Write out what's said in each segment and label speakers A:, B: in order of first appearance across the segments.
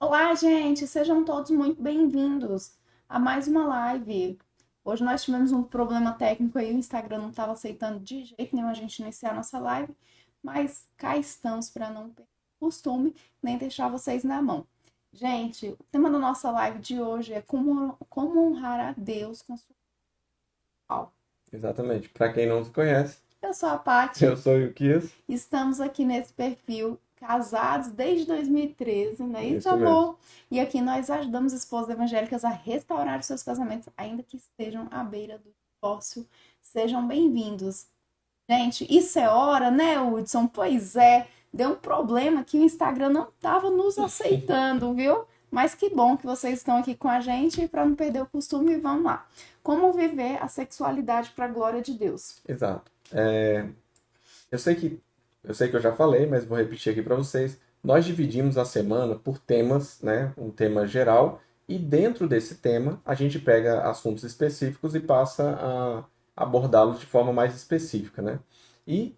A: Olá, gente! Sejam todos muito bem-vindos a mais uma live. Hoje nós tivemos um problema técnico aí, o Instagram não estava aceitando de jeito nenhum a gente iniciar a nossa live, mas cá estamos para não perder o costume nem deixar vocês na mão. Gente, o tema da nossa live de hoje é como honrar a Deus com sua alma.
B: Exatamente. Para quem não se conhece,
A: Eu sou a Paty.
B: eu sou o Yukias.
A: Estamos aqui nesse perfil, casados desde 2013, não é isso,
B: Isso mesmo.
A: amor? E aqui nós ajudamos esposas evangélicas a restaurar os seus casamentos, ainda que estejam à beira do divórcio. Sejam bem-vindos. Gente, isso é hora, né, Hudson? Pois é, deu um problema que o Instagram não estava nos aceitando, viu? Mas que bom que vocês estão aqui com a gente e para não perder o costume, vamos lá. Como viver a sexualidade para a glória de Deus?
B: Exato. Eu sei que eu já falei, mas vou repetir aqui para vocês. Nós dividimos a semana por temas, né? Um tema geral, e dentro desse tema a gente pega assuntos específicos e passa a abordá-los de forma mais específica, né? E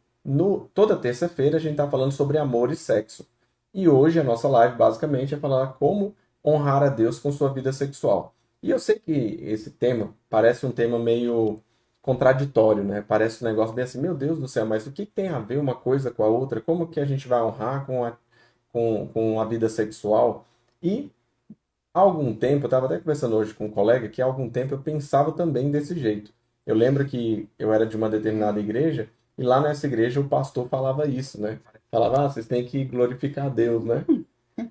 B: toda terça-feira a gente está falando sobre amor e sexo. E hoje a nossa live basicamente é falar como honrar a Deus com sua vida sexual. E eu sei que esse tema parece um tema meio contraditório, né? Parece um negócio bem assim, meu Deus do céu, mas o que tem a ver uma coisa com a outra? Como que a gente vai honrar com a vida sexual? E há algum tempo, eu estava até conversando hoje com um colega, que há algum tempo eu pensava também desse jeito. Eu lembro que eu era de uma determinada igreja, e lá nessa igreja o pastor falava isso, né? Falava, vocês têm que glorificar a Deus, né?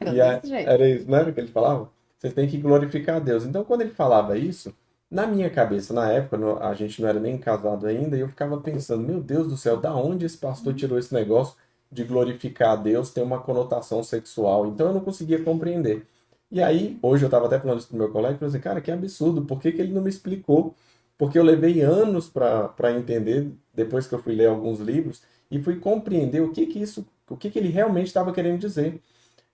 A: Era desse jeito.
B: Era isso, não era o que ele falava? Vocês têm que glorificar a Deus. Então, quando ele falava isso, na minha cabeça, na época, a gente não era nem casado ainda, e eu ficava pensando, meu Deus do céu, da onde esse pastor tirou esse negócio de glorificar a Deus, ter uma conotação sexual? Então, eu não conseguia compreender. E aí, hoje eu estava até falando isso pro meu colega, e falei assim, cara, que absurdo, por que que ele não me explicou? Porque eu levei anos para entender, depois que eu fui ler alguns livros, e fui compreender o que que ele realmente estava querendo dizer.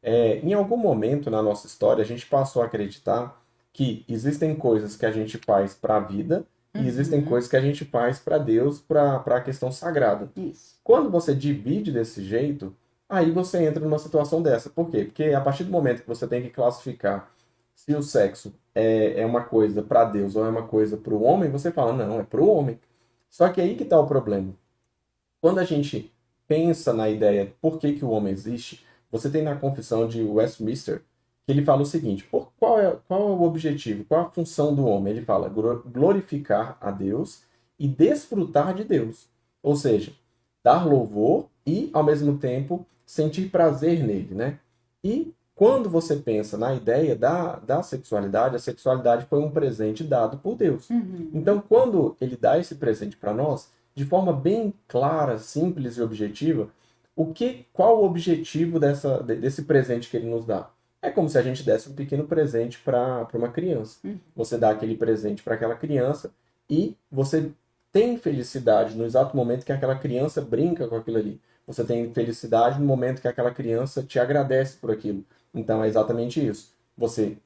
B: Em algum momento na nossa história, a gente passou a acreditar que existem coisas que a gente faz para a vida e existem
A: Uhum,
B: coisas que a gente faz para Deus, para a questão sagrada.
A: isso.
B: Quando você divide desse jeito, aí você entra numa situação dessa. Por quê? Porque a partir do momento que você tem que classificar se o sexo é uma coisa para Deus ou é uma coisa para o homem, você fala, não, é para o homem. Só que aí que está o problema. Quando a gente pensa na ideia por que que o homem existe, você tem na Confissão de Westminster que ele fala o seguinte: qual é o objetivo, qual é a função do homem? Ele fala glorificar a Deus e desfrutar de Deus. Ou seja, dar louvor e, ao mesmo tempo, sentir prazer nele, né? E quando você pensa na ideia da sexualidade, a sexualidade foi um presente dado por Deus.
A: Uhum.
B: Então, quando ele dá esse presente para nós, de forma bem clara, simples e objetiva, qual o objetivo desse presente que ele nos dá? É como se a gente desse um pequeno presente para uma criança.
A: Uhum.
B: Você dá aquele presente para aquela criança e você tem felicidade no exato momento que aquela criança brinca com aquilo ali. Você tem felicidade no momento que aquela criança te agradece por aquilo. Então é exatamente isso. Você,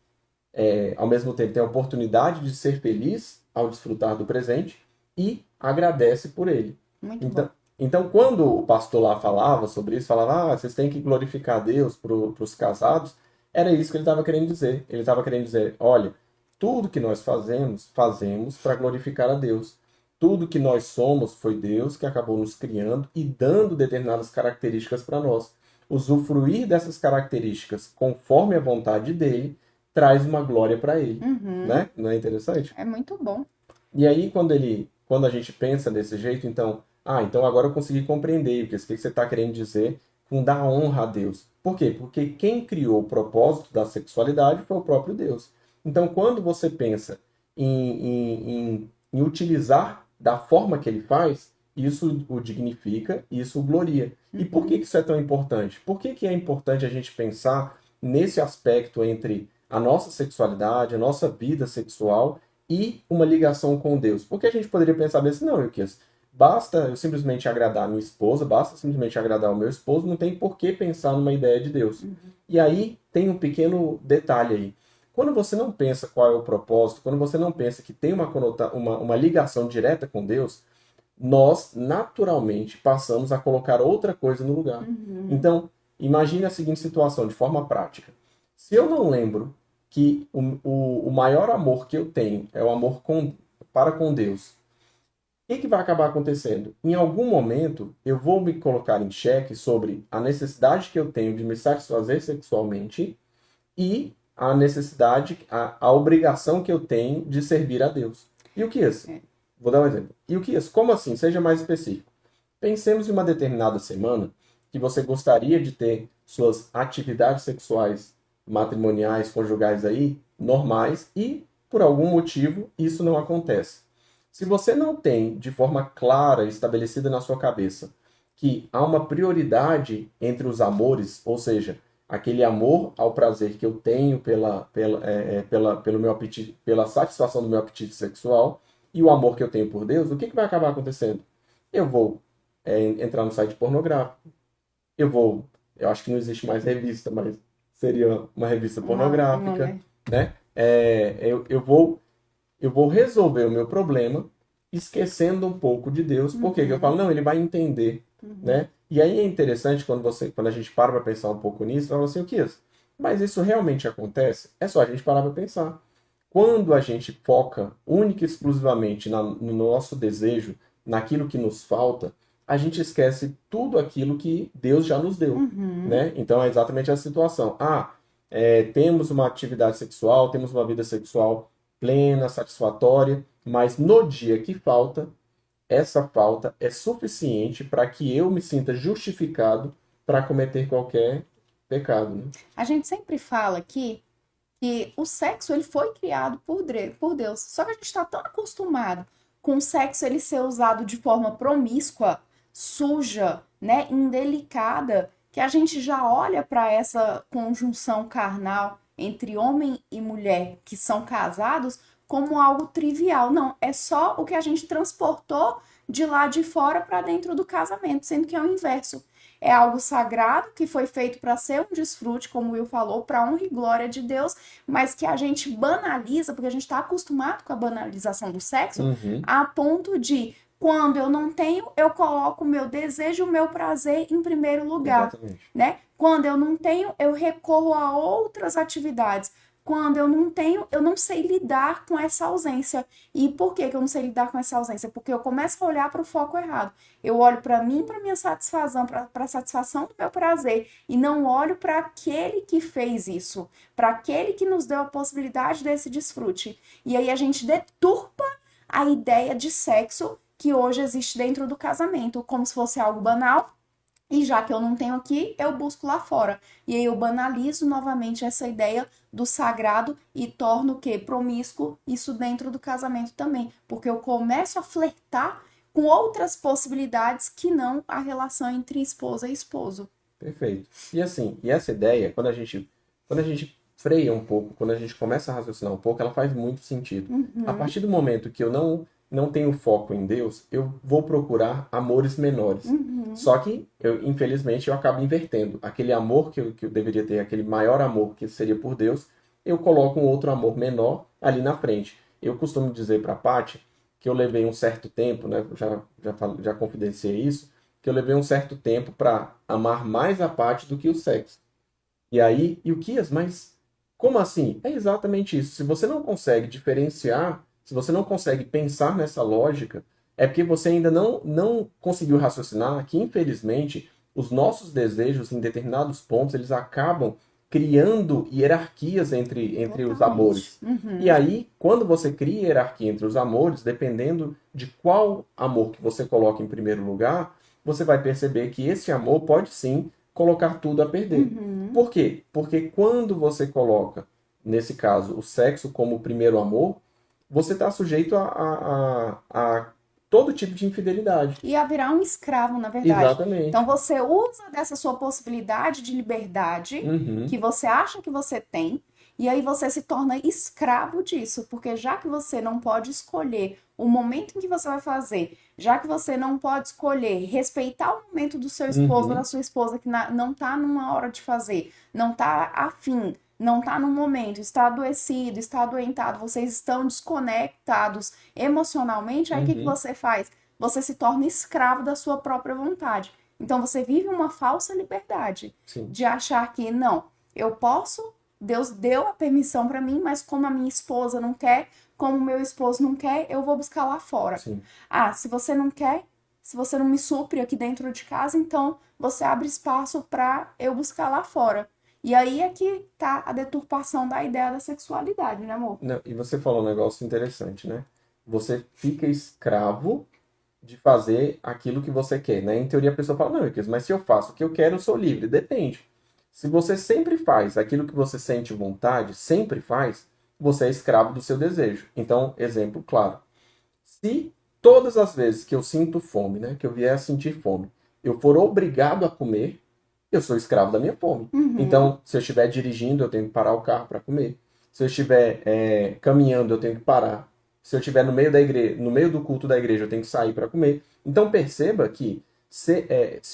B: ao mesmo tempo, tem a oportunidade de ser feliz ao desfrutar do presente e agradece por ele.
A: Muito bom.
B: Então, quando o pastor lá falava sobre isso, falava, vocês têm que glorificar a Deus para os casados, era isso que ele estava querendo dizer. Ele estava querendo dizer, olha, tudo que nós fazemos, fazemos para glorificar a Deus. Tudo que nós somos foi Deus que acabou nos criando e dando determinadas características para nós. Usufruir dessas características conforme a vontade dele traz uma glória para ele,
A: Uhum.
B: né? Não é interessante?
A: É muito bom.
B: E aí, quando a gente pensa desse jeito, então, então agora eu consegui compreender o que você está querendo dizer com dar honra a Deus. Por quê? Porque quem criou o propósito da sexualidade foi o próprio Deus. Então, quando você pensa em utilizar da forma que ele faz, isso o dignifica, isso o gloria. E por que
A: Uhum.
B: que isso é tão importante? Por que que é importante a gente pensar nesse aspecto entre a nossa sexualidade, a nossa vida sexual e uma ligação com Deus? Porque a gente poderia pensar bem assim, não, Euquias, basta eu simplesmente agradar a minha esposa, basta simplesmente agradar o meu esposo, não tem por que pensar numa ideia de Deus.
A: Uhum.
B: E aí tem um pequeno detalhe aí. Quando você não pensa qual é o propósito, quando você não pensa que tem uma ligação direta com Deus, nós naturalmente passamos a colocar outra coisa no lugar.
A: Uhum.
B: Então, imagine a seguinte situação de forma prática. Se eu não lembro que o maior amor que eu tenho é o amor para com Deus, que vai acabar acontecendo? Em algum momento, eu vou me colocar em xeque sobre a necessidade que eu tenho de me satisfazer sexualmente e a necessidade, a obrigação que eu tenho de servir a Deus. E o que é isso? Vou dar um exemplo. E o que é isso? Como assim? Seja mais específico. Pensemos em uma determinada semana que você gostaria de ter suas atividades sexuais matrimoniais, conjugais aí, normais, e por algum motivo isso não acontece. Se você não tem de forma clara estabelecida na sua cabeça que há uma prioridade entre os amores, ou seja, aquele amor ao prazer que eu tenho pelo meu apetite, pela satisfação do meu apetite sexual e o amor que eu tenho por Deus, o que vai acabar acontecendo? Eu vou entrar no site pornográfico, eu acho que não existe mais revista, mas seria uma revista pornográfica, né? Eu vou resolver o meu problema esquecendo um pouco de Deus. Por quê? Porque eu falo, não, ele vai entender, né? E aí é interessante quando a gente para pensar um pouco nisso, fala assim, o que é isso? Mas isso realmente acontece? É só a gente parar para pensar. Quando a gente foca única e exclusivamente no nosso desejo, naquilo que nos falta, a gente esquece tudo aquilo que Deus já nos deu, né? Então é exatamente a situação. Temos uma atividade sexual, temos uma vida sexual plena, satisfatória, mas no dia que falta, essa falta é suficiente para que eu me sinta justificado para cometer qualquer pecado, né?
A: A gente sempre fala aqui que o sexo ele foi criado por Deus. Só que a gente está tão acostumado com o sexo ele ser usado de forma promíscua, suja, né, indelicada, que a gente já olha para essa conjunção carnal entre homem e mulher que são casados como algo trivial. Não, é só o que a gente transportou de lá de fora para dentro do casamento, sendo que é o inverso. É algo sagrado que foi feito para ser um desfrute, como o Will falou, para honra e glória de Deus, mas que a gente banaliza, porque a gente está acostumado com a banalização do sexo, a ponto de, quando eu não tenho, eu coloco o meu desejo, o meu prazer em primeiro lugar, né? Quando eu não tenho, eu recorro a outras atividades. Quando eu não tenho, eu não sei lidar com essa ausência. E por que eu não sei lidar com essa ausência? Porque eu começo a olhar para o foco errado. Eu olho para mim, para minha satisfação, para a satisfação do meu prazer, e não olho para aquele que fez isso, para aquele que nos deu a possibilidade desse desfrute. E aí a gente deturpa a ideia de sexo que hoje existe dentro do casamento, como se fosse algo banal. E já que eu não tenho aqui, eu busco lá fora. E aí eu banalizo novamente essa ideia do sagrado e torno o quê? Promíscuo isso dentro do casamento também. Porque eu começo a flertar com outras possibilidades que não a relação entre esposa e esposo.
B: Perfeito. E assim, e essa ideia, quando a gente freia um pouco, quando a gente começa a raciocinar um pouco, ela faz muito sentido. A partir do momento que eu não tenho foco em Deus, eu vou procurar amores menores. Só que, infelizmente, eu acabo invertendo. Aquele amor que eu deveria ter, aquele maior amor que seria por Deus, eu coloco um outro amor menor ali na frente. Eu costumo dizer para a Paty que eu levei um certo tempo, né? Já confidenciei isso, que eu levei um certo tempo para amar mais a Paty do que o sexo. E aí, e o Kias, mas como assim? É exatamente isso. Se você não consegue diferenciar, se você não consegue pensar nessa lógica, é porque você ainda não conseguiu raciocinar que, infelizmente, os nossos desejos, em determinados pontos, eles acabam criando hierarquias entre os amores. E aí, quando você cria hierarquia entre os amores, dependendo de qual amor que você coloca em primeiro lugar, você vai perceber que esse amor pode sim colocar tudo a perder. Por quê? Porque quando você coloca, nesse caso, o sexo como o primeiro amor, você está sujeito a todo tipo de infidelidade.
A: E a virar um escravo, na verdade.
B: Exatamente.
A: Então você usa dessa sua possibilidade de liberdade que você acha que você tem, e aí você se torna escravo disso, porque já que você não pode escolher o momento em que você vai fazer, já que você não pode escolher respeitar o momento do seu esposo ou da sua esposa que não tá numa hora de fazer, não tá afim, não tá no momento, está adoecido, está adoentado, vocês estão desconectados emocionalmente, aí o que você faz? Você se torna escravo da sua própria vontade. Então você vive uma falsa liberdade de achar que não, eu posso Deus deu a permissão para mim, mas como a minha esposa não quer, como o meu esposo não quer, eu vou buscar lá fora.
B: Sim.
A: Ah, se você não quer, se você não me supre aqui dentro de casa, então você abre espaço para eu buscar lá fora. E aí é que tá a deturpação da ideia da sexualidade, né, amor?
B: Não, e você falou um negócio interessante, né? Você fica escravo de fazer aquilo que você quer, né? Em teoria a pessoa fala, não, Lucas, mas se eu faço o que eu quero, eu sou livre. Depende. Se você sempre faz aquilo que você sente vontade, sempre faz, você é escravo do seu desejo. Então, exemplo claro. Se todas as vezes que eu sinto fome, né, que eu vier a sentir fome, eu for obrigado a comer, eu sou escravo da minha fome.
A: Uhum,
B: Então, se eu estiver dirigindo, eu tenho que parar o carro para comer. Se eu estiver caminhando, eu tenho que parar. Se eu estiver no meio da igreja, no meio do culto da igreja, eu tenho que sair para comer. Então, perceba que se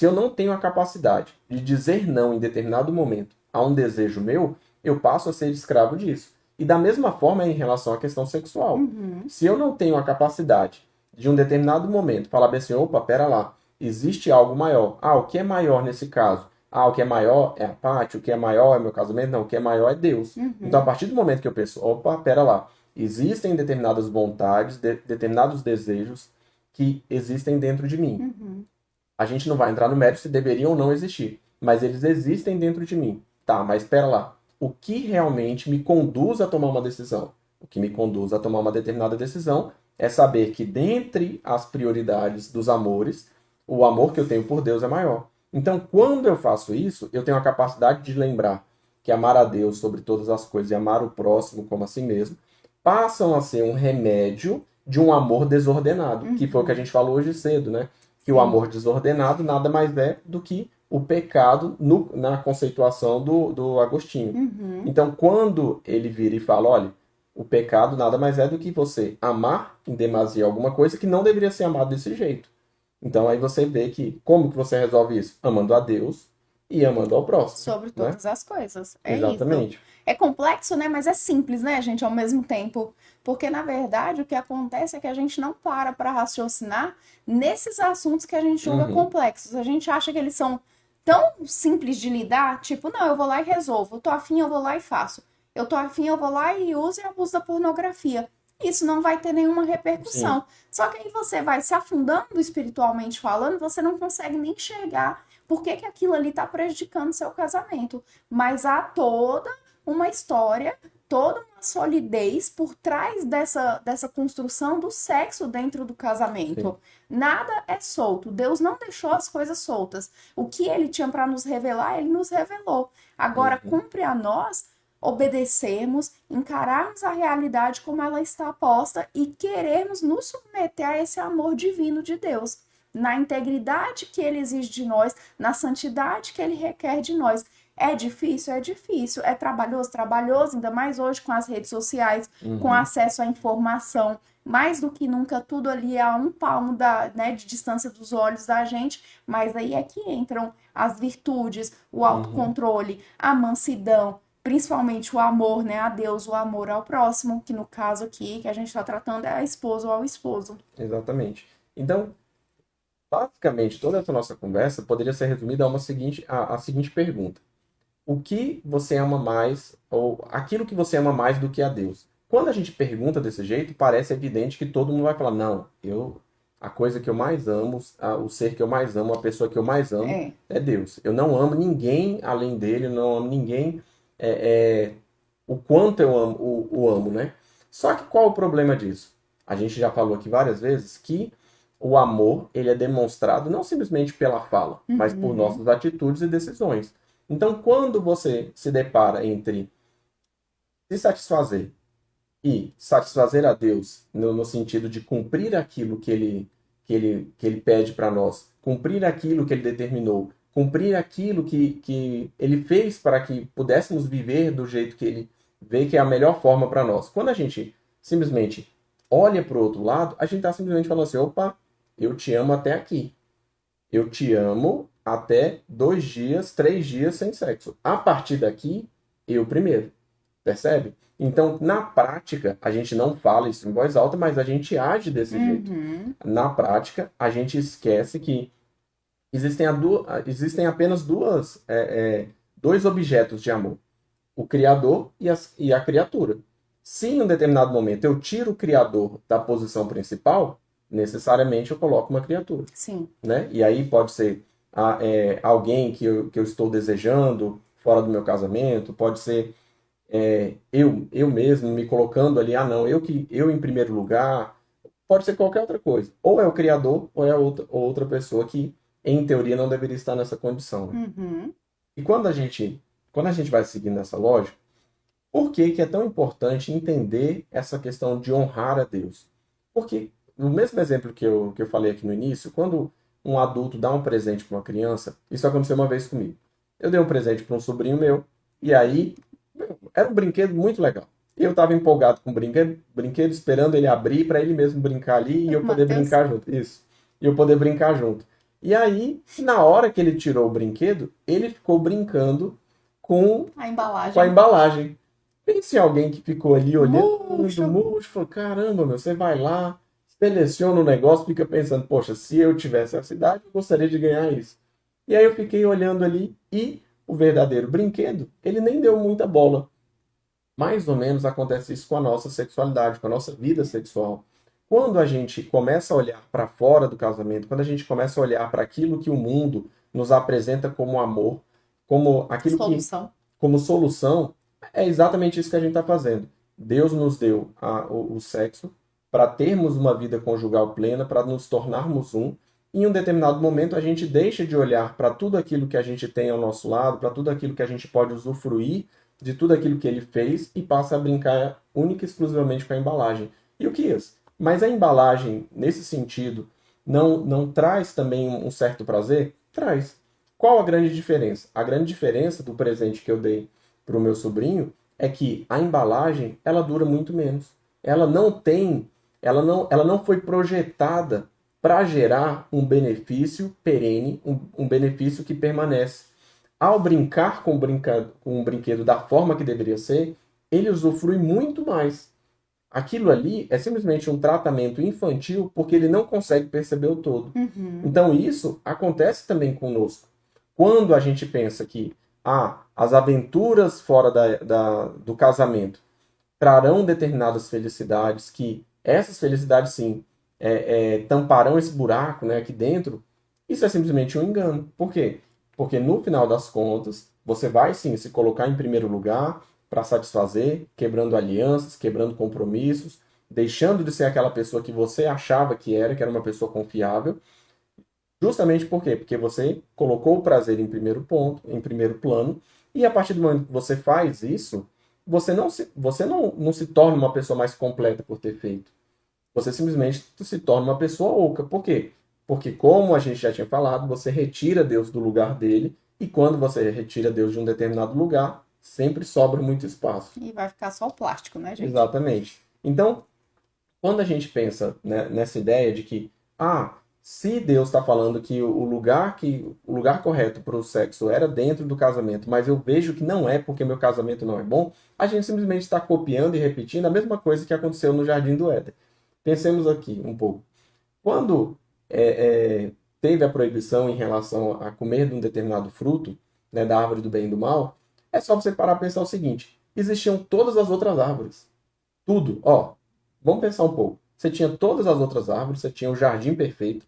B: eu não tenho a capacidade de dizer não em determinado momento a um desejo meu, eu passo a ser escravo disso. E da mesma forma em relação à questão sexual.
A: uhum,
B: Se eu não tenho a capacidade de um determinado momento falar bem assim, opa, pera lá, existe algo maior. Ah, o que é maior nesse caso? Ah, o que é maior é a Paty, o que é maior é meu casamento? Não, o que é maior é Deus. Então, a
A: uhum,
B: partir do momento que eu penso, opa, pera lá, existem determinadas vontades, determinados desejos que existem dentro de mim.
A: uhum.
B: A gente não vai entrar no mérito se deveriam ou não existir, mas eles existem dentro de mim. Tá, mas espera lá. O que realmente me conduz a tomar uma decisão? O que me conduz a tomar uma determinada decisão é saber que dentre as prioridades dos amores, o amor que eu tenho por Deus é maior. Então, quando eu faço isso, eu tenho a capacidade de lembrar que amar a Deus sobre todas as coisas e amar o próximo como a si mesmo passam a ser um remédio de um amor desordenado, que foi o que a
A: Uhum.
B: gente falou hoje cedo, né? Que o
A: Sim.
B: amor desordenado nada mais é do que o pecado na conceituação do Agostinho.
A: Uhum.
B: Então, quando ele vira e fala, olha, o pecado nada mais é do que você amar em demasia alguma coisa que não deveria ser amado desse jeito. Então, aí você vê que como que você resolve isso? Amando a Deus e amando ao próximo,
A: Sobre
B: né?
A: todas as coisas. É isso.
B: Exatamente.
A: É complexo, né? Mas é simples, né, gente, ao mesmo tempo. Porque, na verdade, o que acontece é que a gente não para raciocinar nesses assuntos que a gente julga
B: Uhum.
A: complexos. A gente acha que eles são tão simples de lidar, tipo, não, eu vou lá e resolvo. Eu tô afim, eu vou lá e faço. Eu tô afim, eu vou lá e uso e abuso da pornografia. Isso não vai ter nenhuma
B: Sim.
A: repercussão. Só que aí você vai se afundando espiritualmente falando, você não consegue nem enxergar por que que aquilo ali está prejudicando seu casamento. Mas há toda uma história, toda uma solidez por trás dessa construção do sexo dentro do
B: Sim.
A: casamento. Nada é solto. Deus não deixou as coisas soltas. O que ele tinha para nos revelar, ele nos revelou. Agora,
B: Uhum.
A: cumpre a nós obedecermos, encararmos a realidade como ela está posta e querermos nos submeter a esse amor divino de Deus, na integridade que ele exige de nós, na santidade que ele requer de nós. É difícil? É difícil. É trabalhoso? Trabalhoso, ainda mais hoje com as redes sociais, com
B: Uhum.
A: acesso à informação. Mais do que nunca, tudo ali a um palmo né, de distância dos olhos da gente, mas aí é que entram as virtudes, o
B: Uhum.
A: autocontrole, a mansidão, principalmente o amor, né, a Deus, o amor ao próximo, que no caso aqui que a gente está tratando é a esposa ou ao esposo.
B: Exatamente. Então, basicamente, toda essa nossa conversa poderia ser resumida a seguinte pergunta: o que você ama mais, ou aquilo que você ama mais do que a Deus? Quando a gente pergunta desse jeito, parece evidente que todo mundo vai falar: não, a coisa que eu mais amo, o ser que eu mais amo, a pessoa que eu mais amo
A: É.
B: é Deus. Eu não amo ninguém além dele, eu não amo ninguém o quanto eu amo, o amo, né? Só que qual o problema disso? A gente já falou aqui várias vezes que o amor, ele é demonstrado não simplesmente pela fala, mas por
A: Uhum.
B: nossas atitudes e decisões. Então, quando você se depara entre se satisfazer e satisfazer a Deus no sentido de cumprir aquilo que ele pede para nós, cumprir aquilo que ele determinou, cumprir aquilo que ele fez para que pudéssemos viver do jeito que ele vê que é a melhor forma para nós. Quando a gente simplesmente olha para o outro lado, a gente está simplesmente falando assim: opa, eu te amo até aqui. Eu te amo até 2 dias, 3 dias sem sexo. A partir daqui, eu primeiro. Percebe? Então, na prática, a gente não fala isso em voz alta, mas a gente age desse jeito.
A: Uhum.
B: Na prática, a gente esquece que existem apenas dois objetos de amor. o Criador e a criatura. Se em um determinado momento eu tiro o Criador da posição principal, necessariamente eu coloco uma criatura.
A: Sim.
B: Né? E aí pode ser alguém que eu estou desejando fora do meu casamento, pode ser eu mesmo me colocando ali, não, eu em primeiro lugar, pode ser qualquer outra coisa. Ou é o Criador, ou é outra pessoa que, em teoria, não deveria estar nessa condição. Né?
A: Uhum.
B: E quando a gente vai seguindo essa lógica, por que que é tão importante entender essa questão de honrar a Deus? Porque, no mesmo exemplo que eu falei aqui no início, quando um adulto dá um presente para uma criança, isso aconteceu uma vez comigo. Eu dei um presente para um sobrinho meu, e aí era um brinquedo muito legal. Eu estava empolgado com o brinquedo, esperando ele abrir para ele mesmo brincar ali e eu poder
A: Matheus.
B: brincar junto. Isso. E eu poder brincar junto. E aí, na hora que ele tirou o brinquedo, ele ficou brincando com
A: A embalagem.
B: com a embalagem. Pense em alguém que ficou ali olhando,
A: Murcho.
B: murcho, falou, caramba, meu, você vai lá, seleciona o negócio, fica pensando, poxa, se eu tivesse essa idade, eu gostaria de ganhar isso. E aí eu fiquei olhando ali e o verdadeiro brinquedo, ele nem deu muita bola. Mais ou menos acontece isso com a nossa sexualidade, com a nossa vida sexual. Quando a gente começa a olhar para fora do casamento, quando a gente começa a olhar para aquilo que o mundo nos apresenta como amor, como aquilo
A: Solução.
B: como solução, é exatamente isso que a gente está fazendo. Deus nos deu o sexo para termos uma vida conjugal plena, para nos tornarmos um. Em um determinado momento, a gente deixa de olhar para tudo aquilo que a gente tem ao nosso lado, para tudo aquilo que a gente pode usufruir de tudo aquilo que ele fez e passa a brincar única e exclusivamente com a embalagem. E o que é isso? Mas a embalagem, nesse sentido, não traz também um certo prazer? Traz. Qual a grande diferença? A grande diferença do presente que eu dei para o meu sobrinho é que a embalagem ela dura muito menos. Ela não foi projetada para gerar um benefício perene, um benefício que permanece. Ao brincar com o brinquedo da forma que deveria ser, ele usufrui muito mais. Aquilo ali é simplesmente um tratamento infantil porque ele não consegue perceber o todo.
A: Uhum.
B: Então isso acontece também conosco. Quando a gente pensa que as aventuras fora do casamento trarão determinadas felicidades, que essas felicidades sim tamparão esse buraco, né, aqui dentro, isso é simplesmente um engano. Por quê? Porque no final das contas, você vai sim se colocar em primeiro lugar para satisfazer, quebrando alianças, quebrando compromissos, deixando de ser aquela pessoa que você achava que era uma pessoa confiável. Justamente por quê? Porque você colocou o prazer em primeiro ponto, em primeiro plano, e a partir do momento que você faz isso, você não se torna uma pessoa mais completa por ter feito. Você simplesmente se torna uma pessoa oca. Por quê? Porque, como a gente já tinha falado, você retira Deus do lugar dele, e quando você retira Deus de um determinado lugar, sempre sobra muito espaço.
A: E vai ficar só o plástico, né, gente?
B: Exatamente. Então, quando a gente pensa, né, nessa ideia de que, se Deus está falando que o lugar correto para o sexo era dentro do casamento, mas eu vejo que não é porque meu casamento não é bom, a gente simplesmente está copiando e repetindo a mesma coisa que aconteceu no Jardim do Éden. Pensemos aqui um pouco. Quando teve a proibição em relação a comer de um determinado fruto, né, da árvore do bem e do mal, é só você parar e pensar o seguinte: existiam todas as outras árvores. Tudo. Vamos pensar um pouco. Você tinha todas as outras árvores, você tinha o jardim perfeito,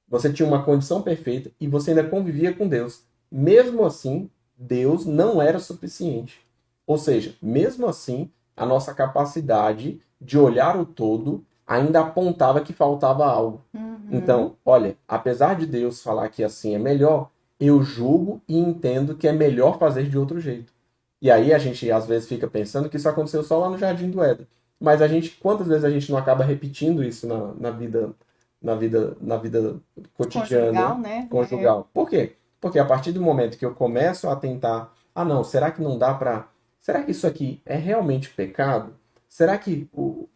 B: você tinha uma condição perfeita e você ainda convivia com Deus. Mesmo assim, Deus não era suficiente. Ou seja, mesmo assim, a nossa capacidade de olhar o todo ainda apontava que faltava algo.
A: Uhum.
B: Então, olha, apesar de Deus falar que assim é melhor, eu julgo e entendo que é melhor fazer de outro jeito. E aí a gente às vezes fica pensando que isso aconteceu só lá no Jardim do Éden. Mas quantas vezes a gente não acaba repetindo isso na vida cotidiana,
A: Conjugal, né?
B: conjugal? Por quê? Porque a partir do momento que eu começo a tentar, não, será que não dá para, será que isso aqui é realmente pecado? Será que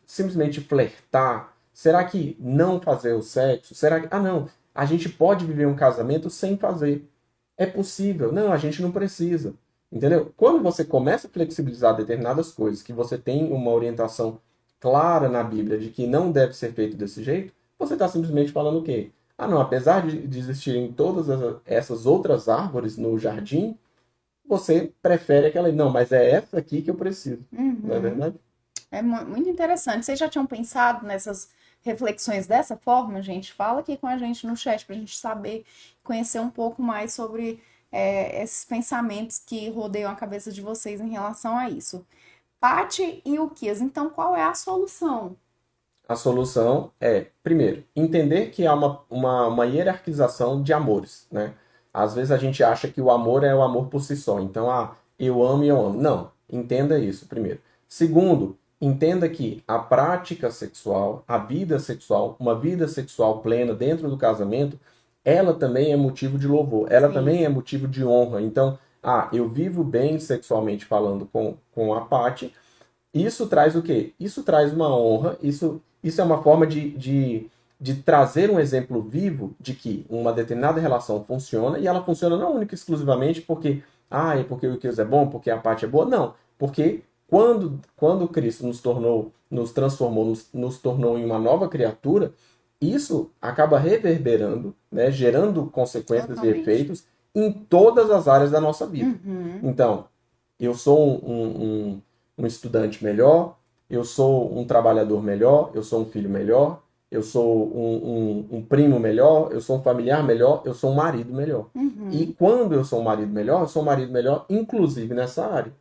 B: simplesmente flertar? Será que não fazer o sexo? Será que, não, a gente pode viver um casamento sem fazer? É possível. Não, a gente não precisa. Entendeu? Quando você começa a flexibilizar determinadas coisas, que você tem uma orientação clara na Bíblia de que não deve ser feito desse jeito, você está simplesmente falando o quê? Não, apesar de existirem todas essas outras árvores no jardim, você prefere aquela, não, mas é essa aqui que eu preciso, não é
A: Uhum.
B: verdade?
A: É muito interessante. Vocês já tinham pensado nessas reflexões dessa forma, gente? Fala aqui com a gente no chat para a gente saber, conhecer um pouco mais sobre esses pensamentos que rodeiam a cabeça de vocês em relação a isso. Paty e o Kias, então qual é a solução?
B: A solução é, primeiro, entender que há uma hierarquização de amores, né? Às vezes a gente acha que o amor é o amor por si só. Então, eu amo e eu amo. Não, entenda isso primeiro. Segundo, entenda que a prática sexual, a vida sexual, uma vida sexual plena dentro do casamento, ela também é motivo de louvor, ela
A: Sim.
B: também é motivo de honra. Então, eu vivo bem sexualmente falando com a Paty, isso traz o quê? Isso traz uma honra, isso é uma forma de trazer um exemplo vivo de que uma determinada relação funciona, e ela funciona não única e exclusivamente porque, é porque o Deus é bom, porque a parte é boa, não. Porque quando Cristo nos transformou, nos tornou em uma nova criatura, isso acaba reverberando, né, gerando consequências e
A: Totalmente.
B: efeitos em todas as áreas da nossa vida.
A: Uhum.
B: Então, eu sou um estudante melhor, eu sou um trabalhador melhor, eu sou um filho melhor, eu sou um primo melhor, eu sou um familiar melhor, eu sou um marido melhor. E
A: Uhum.
B: quando eu sou um marido melhor, eu sou um marido melhor, inclusive nessa área.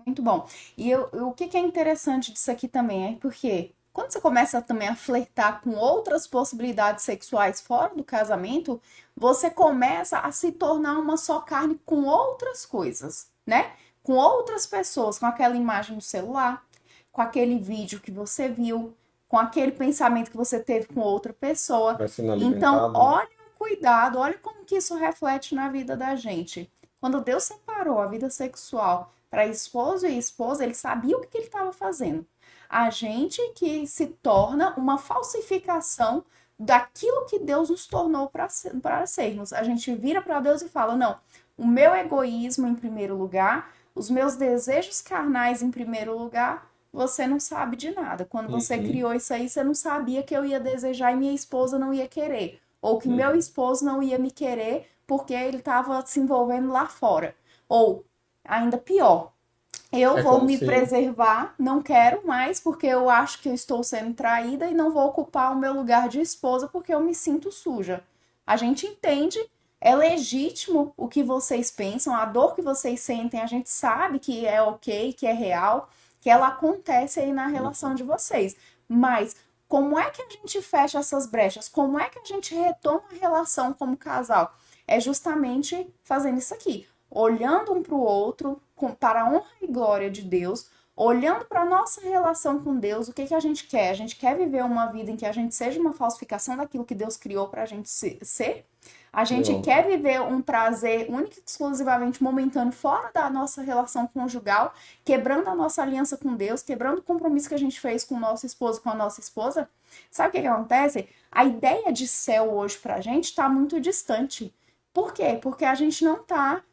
A: Muito bom. E o que que é interessante disso aqui também é porque quando você começa também a flertar com outras possibilidades sexuais fora do casamento, você começa a se tornar uma só carne com outras coisas, né? Com outras pessoas, com aquela imagem no celular, com aquele vídeo que você viu, com aquele pensamento que você teve com outra pessoa.
B: Vai sendo
A: Então,
B: alimentado, né?
A: olha o cuidado, olha como que isso reflete na vida da gente. Quando Deus separou a vida sexual para esposo e esposa, ele sabia o que ele estava fazendo. A gente que se torna uma falsificação daquilo que Deus nos tornou para sermos. A gente vira para Deus e fala: não, o meu egoísmo em primeiro lugar, os meus desejos carnais em primeiro lugar. Você não sabe de nada. Quando você
B: Uhum,
A: criou isso aí, você não sabia que eu ia desejar e minha esposa não ia querer. Ou que meu
B: uhum.
A: esposo não ia me querer porque ele estava se envolvendo lá fora. Ou ainda pior, eu
B: É
A: vou
B: como
A: me
B: se.
A: preservar, não quero mais porque eu acho que eu estou sendo traída e não vou ocupar o meu lugar de esposa porque eu me sinto suja. A gente entende, é legítimo o que vocês pensam, a dor que vocês sentem, a gente sabe que é ok, que é real, que ela acontece aí na relação
B: Uhum.
A: de vocês. Mas como é que a gente fecha essas brechas? Como é que a gente retoma a relação como casal? É justamente fazendo isso aqui, olhando um para o outro, para a honra e glória de Deus, olhando para a nossa relação com Deus, o que, que a gente quer? A gente quer viver uma vida em que a gente seja uma falsificação daquilo que Deus criou para a gente ser? A gente
B: Não.
A: quer viver um prazer único e exclusivamente momentâneo fora da nossa relação conjugal, quebrando a nossa aliança com Deus, quebrando o compromisso que a gente fez com o nosso esposo, com a nossa esposa? Sabe o que, que acontece? A ideia de céu hoje para a gente está muito distante. Por quê? Porque a gente não está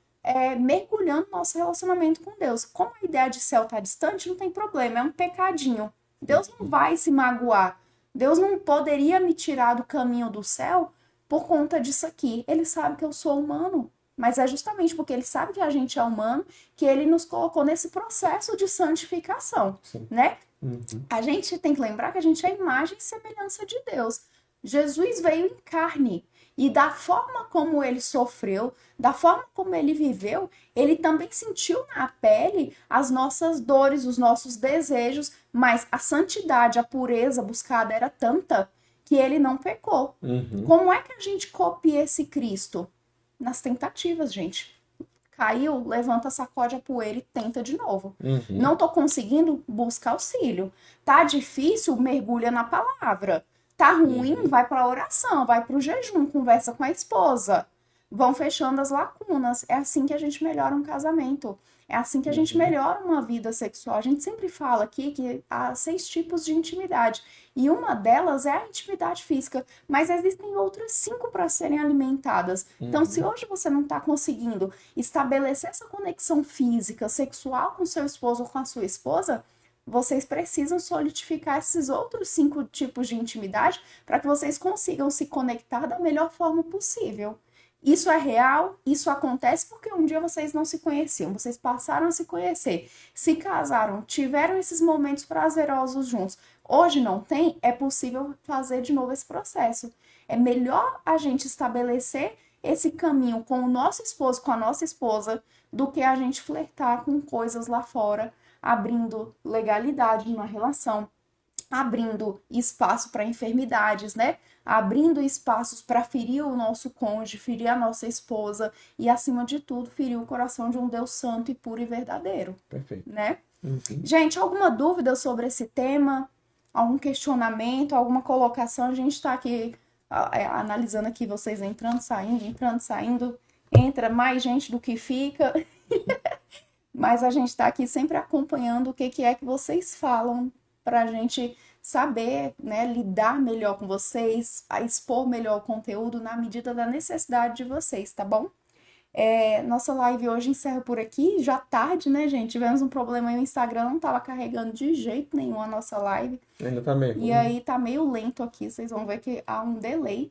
A: mergulhando no nosso relacionamento com Deus. Como a ideia de céu está distante, não tem problema, é um pecadinho. Deus não vai se magoar. Deus não poderia me tirar do caminho do céu por conta disso aqui. Ele sabe que eu sou humano, mas é justamente porque ele sabe que a gente é humano que ele nos colocou nesse processo de santificação,
B: Sim.
A: né?
B: Uhum.
A: A gente tem que lembrar que a gente é a imagem e semelhança de Deus. Jesus veio em carne. E da forma como ele sofreu, da forma como ele viveu, ele também sentiu na pele as nossas dores, os nossos desejos, mas a santidade, a pureza buscada era tanta que ele não pecou.
B: Uhum.
A: Como é que a gente copia esse Cristo? Nas tentativas, gente. Caiu, levanta, sacode a poeira e tenta de novo.
B: Uhum.
A: Não tô conseguindo, busca auxílio. Tá difícil, mergulha na palavra. Tá ruim,
B: Uhum.
A: vai pra oração, vai pro jejum, conversa com a esposa. Vão fechando as lacunas. É assim que a gente melhora um casamento. É assim que a gente
B: Uhum.
A: melhora uma vida sexual. A gente sempre fala aqui que há 6 tipos de intimidade. E uma delas é a intimidade física. Mas existem outras 5 para serem alimentadas. Então, se
B: Uhum.
A: hoje você não está conseguindo estabelecer essa conexão física, sexual com seu esposo ou com a sua esposa, vocês precisam solidificar esses outros 5 tipos de intimidade para que vocês consigam se conectar da melhor forma possível. Isso é real, isso acontece porque um dia vocês não se conheciam, vocês passaram a se conhecer, se casaram, tiveram esses momentos prazerosos juntos. Hoje não tem, é possível fazer de novo esse processo. É melhor a gente estabelecer esse caminho com o nosso esposo, com a nossa esposa, do que a gente flertar com coisas lá fora, abrindo legalidade numa relação, abrindo espaço para enfermidades, né? Abrindo espaços para ferir o nosso cônjuge, ferir a nossa esposa e, acima de tudo, ferir o coração de um Deus santo e puro e verdadeiro,
B: Perfeito.
A: né?
B: Uhum.
A: Gente, alguma dúvida sobre esse tema? Algum questionamento, alguma colocação? A gente está aqui analisando aqui vocês entrando, saindo, entra mais gente do que fica, mas a gente está aqui sempre acompanhando o que, que é que vocês falam para a gente saber, né, lidar melhor com vocês, a expor melhor o conteúdo na medida da necessidade de vocês, tá bom? Nossa live hoje encerra por aqui, já tarde, né, gente? Tivemos um problema aí, o Instagram não tava carregando de jeito nenhum a nossa live.
B: Ainda tá meio
A: E
B: ruim.
A: aí tá meio lento aqui, vocês vão ver que há um delay.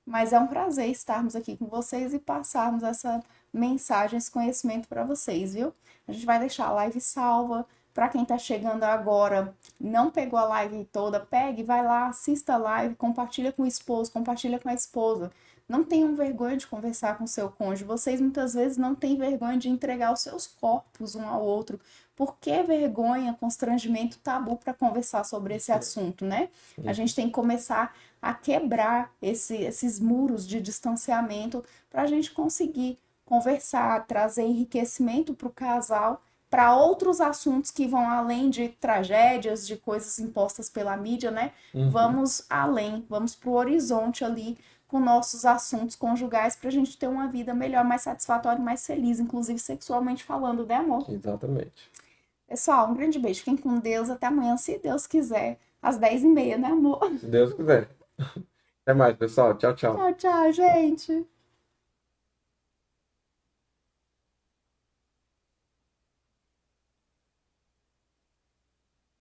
A: Mas é um prazer estarmos aqui com vocês e passarmos essa mensagem, esse conhecimento para vocês, viu? A gente vai deixar a live salva. Para quem tá chegando agora, não pegou a live toda, pegue, vai lá, assista a live, compartilha com o esposo, compartilha com a esposa. Não tenham vergonha de conversar com seu cônjuge. Vocês muitas vezes não têm vergonha de entregar os seus corpos um ao outro. Por que vergonha, constrangimento, tabu para conversar sobre esse assunto, né? A gente tem que começar a quebrar esses muros de distanciamento para a gente conseguir conversar, trazer enriquecimento para o casal, para outros assuntos que vão além de tragédias, de coisas impostas pela mídia, né?
B: Uhum.
A: Vamos além, vamos para o horizonte ali com nossos assuntos conjugais para a gente ter uma vida melhor, mais satisfatória e mais feliz, inclusive sexualmente falando, né, amor?
B: Exatamente.
A: Pessoal, um grande beijo. Fiquem com Deus. Até amanhã, se Deus quiser, às 10h30, né, amor?
B: Se Deus quiser. Até mais, pessoal. Tchau, tchau.
A: Tchau, tchau, gente.